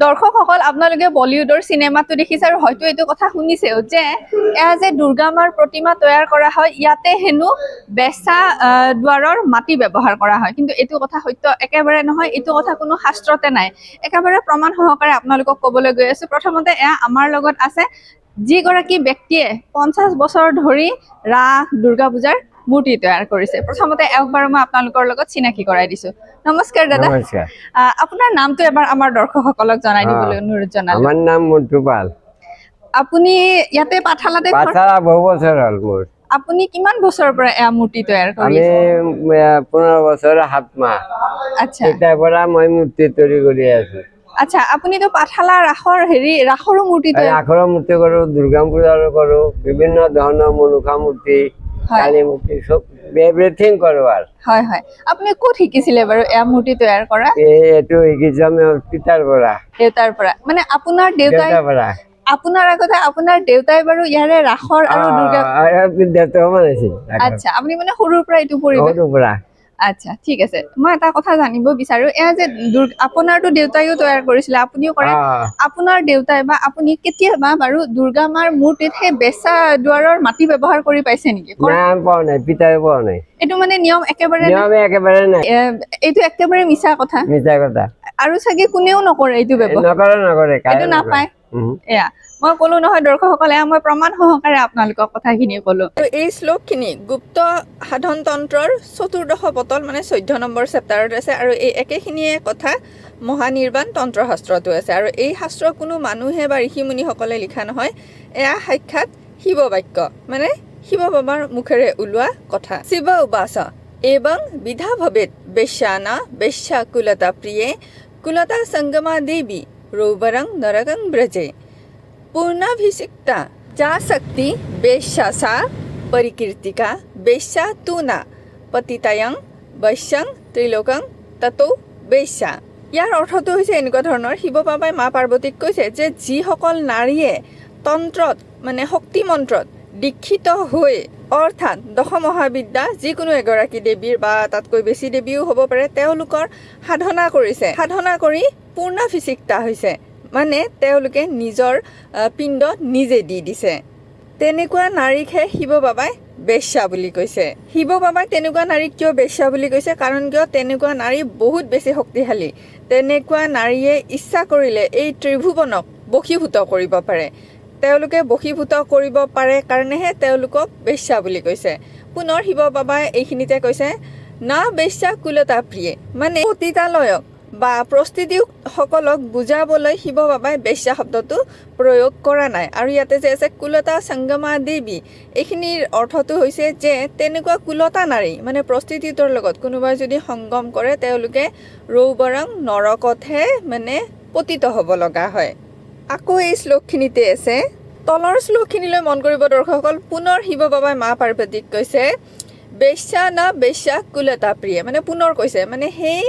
দৰ্শকসকল আপোনালোকে বলিউডৰ চিনেমাটো দেখিছে আৰু হয়তো এইটো কথা শুনিছেও যে এয়া যে দুৰ্গা মাৰ প্ৰতিমা তৈয়াৰ কৰা হয় ইয়াতে হেনো বেচা দুৱাৰৰ মাটি ব্যৱহাৰ কৰা হয়, কিন্তু এইটো কথা সত্য একেবাৰে নহয়। এইটো কথা কোনো শাস্ত্ৰতে নাই। একেবাৰে প্ৰমাণ সহকাৰে আপোনালোকক ক'বলৈ গৈ আছো। প্ৰথমতে এয়া আমাৰ লগত আছে যিগৰাকী ব্যক্তিয়ে 50 বছৰ ধৰি ৰাস দুৰ্গা পূজাৰ মূৰ্তি তৈয়াৰ কৰিছে। প্ৰথমতে একবাৰ মই আপোনালোকৰ লগত চিনাকি কৰাই দিছো। নমস্কাৰ দাদা। নমস্কাৰ। আপোনাৰ নামটো এবাৰ আমাৰ দৰ্শকসকলক জনাই দিবলৈ অনুৰোধ জনালো। আমার নাম মন্টু পাল। আপুনি ইয়াতে পাঠশালাতে পাঠশালা বহু বছর হল মোর। আপুনি কিমান বছৰৰ পৰা এয়া মূৰ্তি তৈয়াৰ কৰি আমি আছে? 15 বছৰ 7 মাহ। আচ্ছা তেতিয়াৰ পৰা মই মূৰ্তি তৈয়াৰ কৰি আছো। আচ্ছা, আপুনিতো পাঠশালা ৰাসৰো মূৰ্তি তৈয়াৰ ৰাসৰ মূৰ্তি কৰো, দুৰ্গা পূজাৰো কৰো, বিভিন্ন ধৰণৰ মনুষা মূৰ্তি, হয়। কালী মূৰ্তি, সব এভৰিথিং কৰো আৰু। হয় হয়। আপুনি ক'ত শিকিছিলে বাৰু এয়া মূৰ্তি তৈয়াৰ কৰা? এইটো শিকিছো আমি পিতাৰ পৰা। দেউতাৰ পৰা। মানে আপোনাৰ দেউতাই দেউতাৰ পৰা। আপোনাৰ আগতে আপোনাৰ দেউতাই বাৰু ইয়াৰে ৰাসৰ আৰু দুৰ্গা দেউতাও বনাইছে। আচ্ছা, আপুনি মানে সৰুৰ পৰা এইটো পৰিৱেশ। সৰুৰ পৰা। আচ্ছা ঠিক আছে। মই এটা কথা জানিব বিচাৰো, এয়া যে আপোনাৰতো দেউতাইও তৈয়াৰ কৰিছিলে, আপুনিও কৰে। আপোনাৰ দেউতাই বা আপুনি কেতিয়াবা বাৰু দুৰ্গা মাৰ মূৰ্তিত সেই বেচা দুৱাৰৰ মাটি ব্যৱহাৰ কৰি পাইছে নেকি? নাই পোৱা নাই, পিতাই পোৱা নাই। এইটো মানে নিয়ম একেবাৰে একেবাৰে নাই। এইটো একেবাৰে মিছা কথা। মিছা কথা। আৰু চাগে কোনেও নকৰে এইটো ব্যৱহাৰ। নকৰে এইটো নাপায়। এয়া মই ক'লো নহয় দৰ্শকসকলে, মই প্ৰমাণ সহকাৰে আপোনালোকক কথাখিনি ক'লো। এই শ্লোকখিনি গুপ্ত সাধন তন্ত্ৰৰ 14দশ পতল মানে 14 নম্বৰ চেপ্টাৰত আছে, আৰু এই একেখিনিয়ে কথা মহানিৰ্বাণ তন্ত্ৰ শাস্ত্ৰতো আছে। আৰু এই শাস্ত্ৰ কোনো মানুহে বা ঋষি মুনিসকলে লিখা নহয়, এয়া সাক্ষাৎ শিৱ বাক্য, মানে শিৱ বাবাৰ মুখেৰে ওলোৱা কথা। শিৱ উবাস এবং বিধা ভবেত বেশ্যানা বেশ্যা কুলতা প্ৰিয়ে কুলতা সংগমা দেৱী ৰৌবৰং নৰগং ব্ৰজে পূৰ্ণাভিষিক্তা যা শক্তি বেশ্যা সা পৰিকীৰ্তিকা বেশ্যা তু না পতিতায়ং বৈশ্যং ত্ৰিলোকং ততো বেশ্যা। ইয়াৰ অৰ্থটো হৈছে এনেকুৱা ধৰণৰ, শিৱ বাবাই মা পাৰ্বতীক কৈছে যে যিসকল নাৰীয়ে তন্ত্ৰত মানে শক্তি মন্ত্ৰত দীক্ষিত হৈ, অৰ্থাৎ দশমহাবিদ্যা যিকোনো এগৰাকী দেৱীৰ বা তাতকৈ বেছি দেৱীও হ'ব পাৰে, তেওঁলোকৰ সাধনা কৰিছে, সাধনা কৰি পূৰ্ণাভিষিক্তা হৈছে, মানে তেওঁলোকে নিজৰ পিণ্ড নিজে দি দিছে, তেনেকুৱা নাৰীকহে শিৱ বাবাই বেশ্যা বুলি কৈছে। শিৱ বাবাই তেনেকুৱা নাৰীক কিয় বেশ্যা বুলি কৈছে? কাৰণ কিয় তেনেকুৱা নাৰী বহুত বেছি শক্তিশালী। তেনেকুৱা নাৰীয়ে ইচ্ছা কৰিলে এই ত্ৰিভুৱনক বশীভূত কৰিব পাৰে। তেওঁলোকে বশীভূত কৰিব পাৰে কাৰণেহে তেওঁলোকক বেশ্যা বুলি কৈছে। পুনৰ শিৱ বাবাই এইখিনিতে কৈছে না বেশ্যা কুলতা প্ৰিয়ে, মানে পতিতালয়ক বা প্ৰস্তিতিসকলক বুজাবলৈ শিৱ বাবাই বেশ্যা শব্দটো প্ৰয়োগ কৰা নাই। আৰু ইয়াতে যে আছে কুলতা সংগমা দেৱী, এইখিনিৰ অৰ্থটো হৈছে যে তেনেকুৱা কুলতা নাৰী মানে প্ৰস্তিতিটোৰ লগত কোনোবাই যদি সংগম কৰে, তেওঁলোকে ৰৌবৰং নৰকতহে মানে পতিত হ'ব লগা হয়। আকৌ এই শ্লোকখিনিতে আছে, তলৰ শ্লোকখিনিলৈ মন কৰিব দৰ্শকসকল। পুনৰ শিৱ বাবাই মা পাৰ্বতীক কৈছে বেশ্যা না বেশ্যা কুলতা প্ৰিয়ে, মানে পুনৰ কৈছে, মানে সেই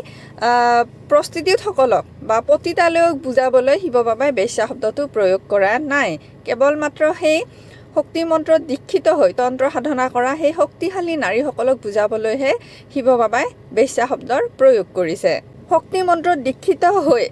প্ৰস্তিতিসকলক বা পতিতালয়ক বুজাবলৈ শিৱ বাবাই বেশ্যা শব্দটো প্ৰয়োগ কৰা নাই। কেৱল মাত্ৰ সেই শক্তি মন্ত্ৰত দীক্ষিত হৈ তন্ত্ৰ সাধনা কৰা সেই শক্তিশালী নাৰীসকলক বুজাবলৈহে শিৱ বাবাই বেশ্যা শব্দৰ প্ৰয়োগ কৰিছে। শক্তি মন্ত্ৰত দীক্ষিত হৈ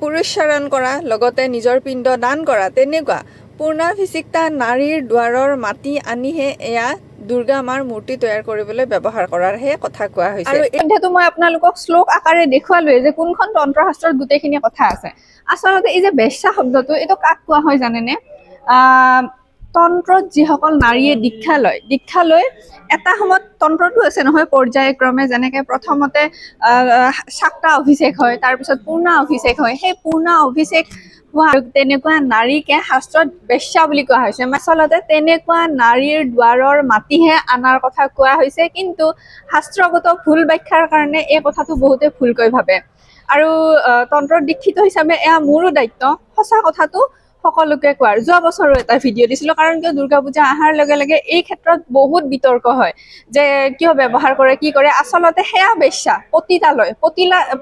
পুৰুষাৰণ কৰা, লগতে নিজৰ পিণ্ড দান কৰা, তেনেকুৱা পূৰ্ণাভিষিক্তা নাৰীৰ দুৱাৰৰ মাটি আনিহে এয়া দুৰ্গা মাৰ মূৰ্তি তৈয়াৰ কৰিবলৈ ব্যৱহাৰ কৰাৰহে কথা কোৱা হৈছে। আৰু এইটো মই আপোনালোকক শ্লোক আকাৰে দেখুৱালোৱে যে কোনখন তন্ত্ৰ শাস্ত্ৰত গোটেইখিনি কথা আছে। আচলতে এই যে বেশ্যা শব্দটো, এইটো কাক কোৱা হয় জানেনে? তন্ত্ৰত যিসকল নাৰীয়ে দীক্ষা লয় এটা সময়ত তন্ত্ৰটো আছে নহয় পৰ্যায়ক্ৰমে, যেনেকে প্ৰথমতে শাক্তা অভিষেক হয়, তাৰপিছত পূৰ্ণা অভিষেক হয়। সেই পূৰ্ণা অভিষেক হোৱা তেনেকুৱা নাৰীকে শাস্ত্ৰত বেশ্যা বুলি কোৱা হৈছে। আচলতে তেনেকুৱা নাৰীৰ দুৱাৰৰ মাটিহে আনাৰ কথা কোৱা হৈছে, কিন্তু শাস্ত্ৰগত ভুল ব্যাখ্যাৰ কাৰণে এই কথাটো বহুতে ভুলকৈ ভাবে। আৰু তন্ত্ৰৰ দীক্ষিত হিচাপে এয়া মোৰো দায়িত্ব সঁচা কথাটো সকলোকে কোৱাৰ। যোৱা বছৰো এটা ভিডিঅ' দিছিলো, কাৰণ কিয় দুৰ্গা পূজা অহাৰ লগে লগে এই ক্ষেত্ৰত বহুত বিতৰ্ক হয় যে কিয় ব্যৱহাৰ কৰে, কি কৰে। আচলতে সেয়া বেশ্যা,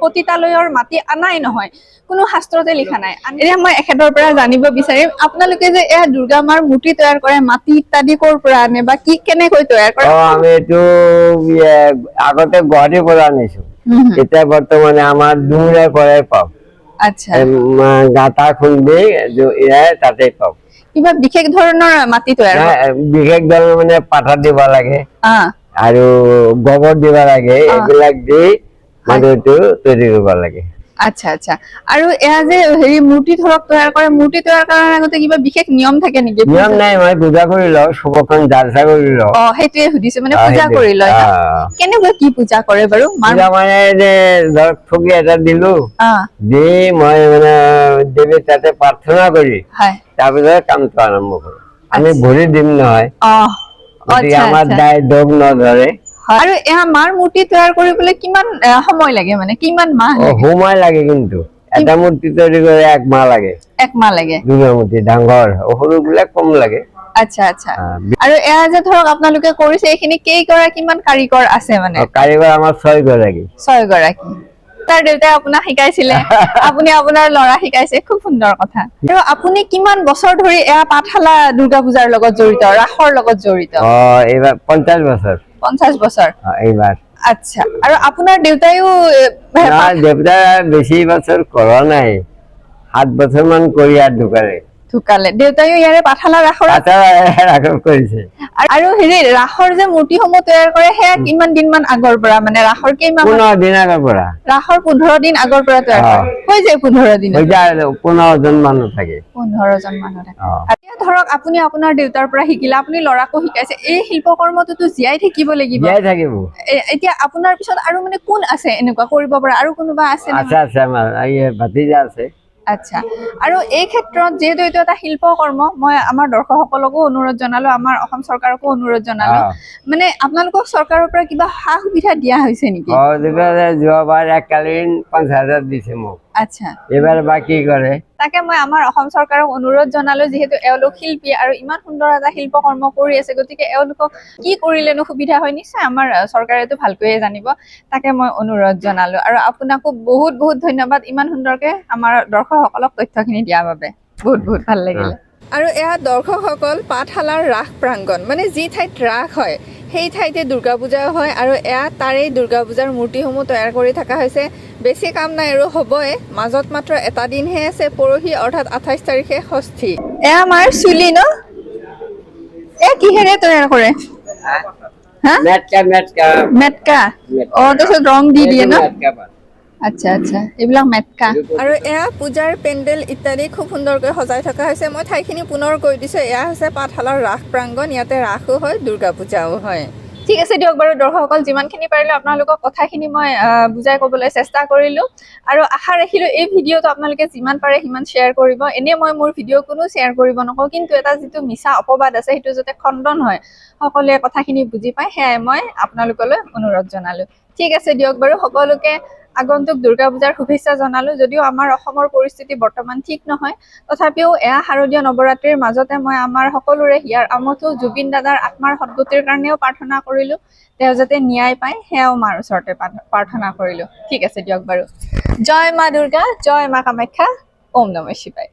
পতিতালয়ৰ মাটি আনাই নহয়, কোনো শাস্ত্ৰতে লিখা নাই। এতিয়া মই এখেতৰ পৰা জানিব বিচাৰিম, আপোনালোকে যে এয়া দুৰ্গা মাৰ মূৰ্তি তৈয়াৰ কৰে, মাটি ইত্যাদি ক'ৰ পৰা আনে বা কি কেনেকৈ তৈয়াৰ কৰে? আমি এইটো আগতে গুৱাহাটীৰ পৰা আনিছো, এতিয়া বৰ্তমানে আমাৰ দুমুৰীয়াৰ পৰাই পাওঁ। আচ্ছা গাঁতা খুন্দি ইয়াৰ তাতে পাওঁ। কিবা বিশেষ ধৰণৰ মাটি তৈয়াৰ বিশেষ ধৰণৰ মানে পাঠা দিব লাগে আহ আৰু গোবৰ দিব লাগে, এইবিলাক দি মাটিটো তৈয়াৰ কৰিব লাগে। আচ্ছা আচ্ছা আৰু এয়া যে হেৰি মূৰ্তি ধৰক তৈয়াৰ কৰে, মূৰ্তি তৈয়াৰ কৰাৰ আগতে কিবা বিশেষ নিয়ম থাকে নেকি? নিয়ম নাই, মই পূজা কৰি লওঁ, চবখন জালচা কৰি লওঁ। সেইটোৱে সুধিছো, মানে পূজা কৰি লয়। কেনেকুৱা কি পূজা কৰে বাৰু? পূজা মানে যে ধৰক ঠগি এটা দিলো, দি মই মানে দেৱী তাতে প্ৰাৰ্থনা কৰি তাৰপিছত কামটো আৰম্ভ কৰো। আমি ভৰি দিম নহয়, গতিকে আমাৰ দায় দোষ নধৰে। আৰু এয়া মাৰ মূৰ্তি তৈয়াৰ কৰিবলৈ কিমান সময় লাগে, মানে কিমান মাহ? সময় লাগে, কিন্তু এটা মূৰ্তি তৈয়াৰ কৰি 1 মাহ লাগে। 1 মাহ লাগে? দুৰ্গা মূৰ্তি ডাঙৰ, সৰু বিলাক কম লাগে। আচ্ছা আচ্ছা। আৰু এয়া যে ধৰক আপোনালোকে কৰিছে, এইখিনি কেইগৰাকীমান কাৰিকৰ আছে? মানে কাৰিকৰ আমাৰ 6 গৰাকী। 6 গৰাকী। তাৰ দেউতাই আপোনাক শিকাইছিলে, আপুনি আপোনাৰ ল'ৰা শিকাইছে, খুব সুন্দৰ কথা। আৰু আপুনি কিমান বছৰ ধৰি এয়া পাঠশালা দুৰ্গা পূজাৰ লগত জড়িত, ৰাসৰ লগত জড়িত? এইবাৰ 50 বছৰ। 50 বছৰ এইবাৰ। আচ্ছা, আৰু আপোনাৰ দেউতাইও? দেউতা বেছি বছৰ কৰা নাই, 7 বছৰ মান কৰি আৰু ঢুকালে। দেউতাইও ইয়াৰে পাঠশালা ৰাসৰ কৰিছে। আৰু হেৰি ৰাসৰ যে মূৰ্তিসমূহ তৈয়াৰ কৰে, সেয়া কিমান দিন মান আগৰ পৰা, মানে ৰাসৰ কেইমাহ? 15 দিন আগৰ পৰা। ৰাসৰ 15 দিন আগৰ পৰা তৈয়াৰ কৰে? হৈ যায় 15 দিন? 15 জন মানুহ থাকে। 15 জন মানুহ থাকে। এতিয়া ধৰক আপুনি আপোনাৰ দেউতাৰ পৰা শিকিলে, আপুনি ল'ৰাকো শিকাইছে, এই শিল্পকৰ্মটোতো জীয়াই থাকিব লাগিব। জীয়াই থাকিব। এতিয়া আপোনাৰ পিছত আৰু মানে কোন আছে এনেকুৱা কৰিব পৰা? আৰু কোনোবা আছে? আছে, আমাৰ ভাতিজা আছে। আচ্ছা, আৰু এই ক্ষেত্ৰত যিহেতু এইটো এটা শিল্পকৰ্ম, মই আমাৰ দৰ্শকসকলকো অনুৰোধ জনালো, আমাৰ অসম চৰকাৰকো অনুৰোধ জনালো, মানে আপোনালোকক চৰকাৰৰ পৰা কিবা সা সুবিধা দিয়া হৈছে নেকি? যোৱাবাৰ এককালীন 50,000 দিছে মোক। আচ্ছা, এইবাৰ বা কি কৰে? তাকে মই আমাৰ অসম চৰকাৰক অনুৰোধ জনালো, যিহেতু এওঁলোক শিল্পী আৰু ইমান সুন্দৰ এটা শিল্পকৰ্ম কৰি আছে, গতিকে এওঁলোকক কি কৰিলেনো সুবিধা হয়, নিশ্চয় আমাৰ চৰকাৰেতো ভালকৈয়ে জানিব। তাকে মই অনুৰোধ জনালো, আৰু আপোনাকো বহুত বহুত ধন্যবাদ ইমান সুন্দৰকে আমাৰ দৰ্শকসকলক তথ্যখিনি দিয়াৰ বাবে। বহুত বহুত ভাল লাগিলে। আৰু এয়া দৰ্শকসকল, পাঠশালাৰ ৰাস প্ৰাংগণ, মানে যি ঠাইত ৰাস হয় সেই ঠাইতে দুৰ্গা পূজাও হয়, আৰু এয়া তাৰেই দুৰ্গা পূজাৰ মূৰ্তিসমূহ তৈয়াৰ কৰি থকা হৈছে। বেছি কাম নাই আৰু হ'বই, মাজত মাত্ৰ এটা দিনহে আছে, পৰহি অৰ্থাৎ 28 তাৰিখে ষষ্ঠী। এয়া আমাৰ চুলি ন? এয়া কিহেৰে তৈয়াৰ কৰে? মেটকা। তাৰপিছত ৰং দি দিয়ে ন? আচ্ছা আচ্ছা, এইবিলাক মেটকা। আৰু এয়া পূজাৰ পেণ্ডেল ইত্যাদি খুব সুন্দৰকৈ সজাই থকা হৈছে। মই ঠাইখিনি পুনৰ কৈ দিছোঁ, এয়া হৈছে পাঠশালাৰ ৰাস প্ৰাংগণ, ইয়াতে ৰাসো হয়, দুৰ্গা পূজাও হয়। ঠিক আছে দিয়ক বাৰু দৰ্শকসকল, যিমানখিনি পাৰিলো আপোনালোকক কথাখিনি মই বুজাই ক'বলৈ চেষ্টা কৰিলোঁ, আৰু আশা ৰাখিলোঁ এই ভিডিঅ'টো আপোনালোকে যিমান পাৰে সিমান শ্বেয়াৰ কৰিব। এনেই মই মোৰ ভিডিঅ' কোনো শ্বেয়াৰ কৰিব নকওঁ, কিন্তু এটা যিটো মিছা অপবাদ আছে সেইটো যাতে খণ্ডন হয়, সকলোৱে কথাখিনি বুজি পায়, সেয়াই মই আপোনালোকলৈ অনুৰোধ জনালোঁ। ঠিক আছে দিয়ক বাৰু, সকলোকে আগন্তুক দুৰ্গা পূজাৰ শুভেচ্ছা জনালো। যদিও আমাৰ অসমৰ পৰিস্থিতি বৰ্তমান ঠিক নহয়, তথাপিও এয়া শাৰদীয় নৱৰাত্ৰিৰ মাজতে মই আমাৰ সকলোৰে হিয়াৰ আমঠু জুবিন দাদাৰ আত্মাৰ সদ্গতিৰ কাৰণেও প্ৰাৰ্থনা কৰিলো, তেওঁ যাতে ন্যায় পায়, সেয়াও মাৰ ওচৰতে প্ৰাৰ্থনা কৰিলো। ঠিক আছে দিয়ক বাৰু। জয় মা দুৰ্গা, জয় মা কামাখ্যা, ওম নমঃ শিৱায়।